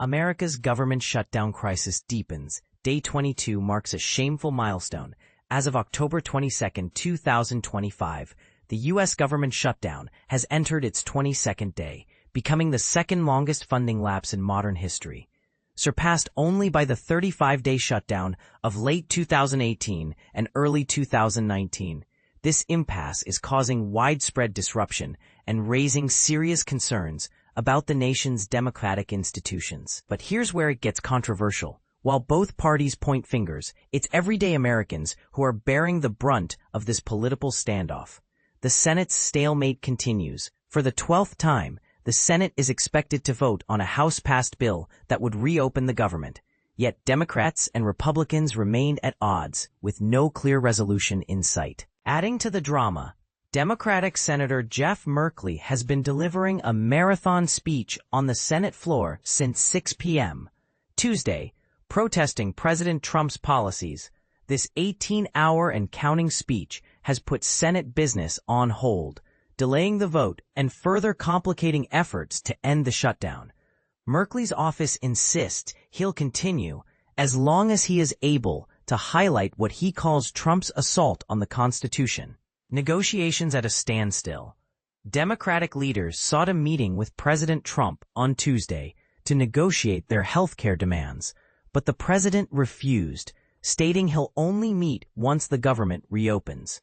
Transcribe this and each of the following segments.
America's government shutdown crisis deepens. Day 22 marks a shameful milestone. As of October 22, 2025, the U.S. government shutdown has entered its 22nd day, becoming the second longest funding lapse in modern history, surpassed only by the 35-day shutdown of late 2018 and early 2019. This impasse is causing widespread disruption and raising serious concerns about the nation's democratic institutions. But here's where it gets controversial. While both parties point fingers, it's everyday Americans who are bearing the brunt of this political standoff. The Senate's stalemate continues. For the 12th time, the Senate is expected to vote on a House-passed bill that would reopen the government. Yet Democrats and Republicans remained at odds, with no clear resolution in sight. Adding to the drama, Democratic Senator Jeff Merkley has been delivering a marathon speech on the Senate floor since 6 p.m. Tuesday, protesting President Trump's policies. This 18-hour and counting speech has put Senate business on hold, delaying the vote and further complicating efforts to end the shutdown. Merkley's office insists he'll continue as long as he is able to highlight what he calls Trump's assault on the Constitution. Negotiations at a standstill. Democratic leaders sought a meeting with President Trump on Tuesday to negotiate their health care demands, but the president refused, stating he'll only meet once the government reopens.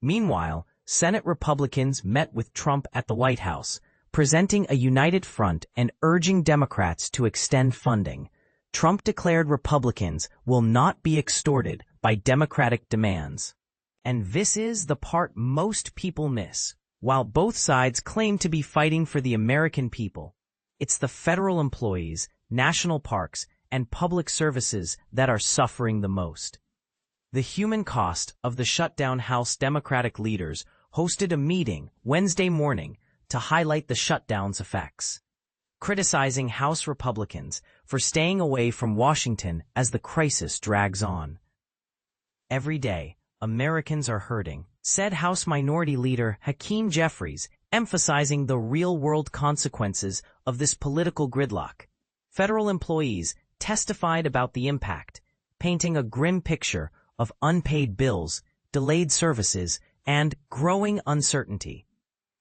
Meanwhile, Senate Republicans met with Trump at the White House, presenting a united front and urging Democrats to extend funding. Trump declared Republicans will not be extorted by Democratic demands. And this is the part most people miss. While both sides claim to be fighting for the American people, it's the federal employees, national parks, and public services that are suffering the most. The human cost of the shutdown. House Democratic leaders hosted a meeting Wednesday morning to highlight the shutdown's effects, criticizing House Republicans for staying away from Washington as the crisis drags on. Every day, Americans are hurting, said House Minority Leader Hakeem Jeffries, emphasizing the real-world consequences of this political gridlock. Federal employees testified about the impact, painting a grim picture of unpaid bills, delayed services, and growing uncertainty.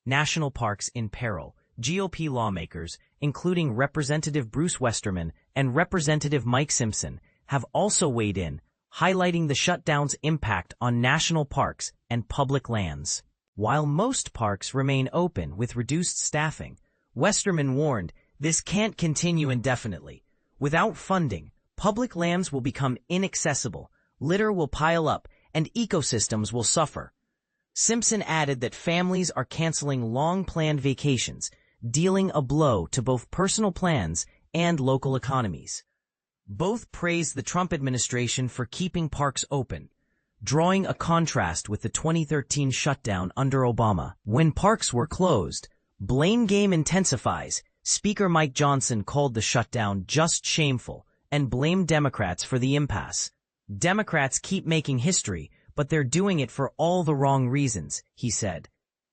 National parks in peril. GOP lawmakers, including Representative Bruce Westerman and Representative Mike Simpson, have also weighed in, highlighting the shutdown's impact on national parks and public lands. While most parks remain open with reduced staffing, Westerman warned this can't continue indefinitely. Without funding, public lands will become inaccessible, litter will pile up, and ecosystems will suffer. Simpson added that families are canceling long-planned vacations, dealing a blow to both personal plans and local economies. Both praised the Trump administration for keeping parks open, drawing a contrast with the 2013 shutdown under Obama. When parks were closed, blame game intensifies. Speaker Mike Johnson called the shutdown just shameful and blamed Democrats for the impasse. Democrats keep making history, but they're doing it for all the wrong reasons, he said.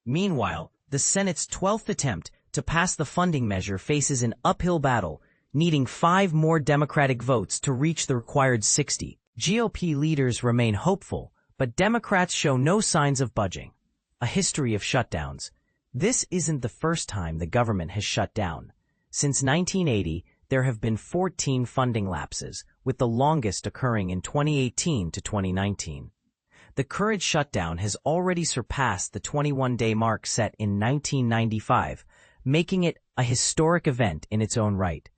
Meanwhile, the Senate's 12th attempt to pass the funding measure faces an uphill battle, needing 5 more Democratic votes to reach the required 60. GOP leaders remain hopeful, but Democrats show no signs of budging. A history of shutdowns. This isn't the first time the government has shut down. Since 1980, there have been 14 funding lapses, with the longest occurring in 2018 to 2019. The current shutdown has already surpassed the 21-day mark set in 1995, making it a historic event in its own right.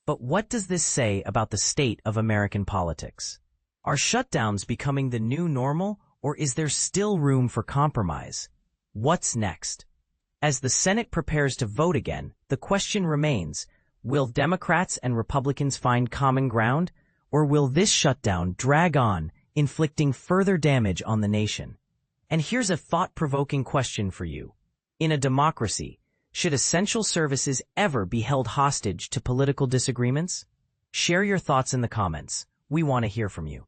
But what does this say about the state of American politics? Are shutdowns becoming the new normal, or is there still room for compromise? What's next? As the Senate prepares to vote again, the question remains, will Democrats and Republicans find common ground, or will this shutdown drag on, inflicting further damage on the nation? And here's a thought-provoking question for you. In a democracy, should essential services ever be held hostage to political disagreements? Share your thoughts in the comments. We want to hear from you.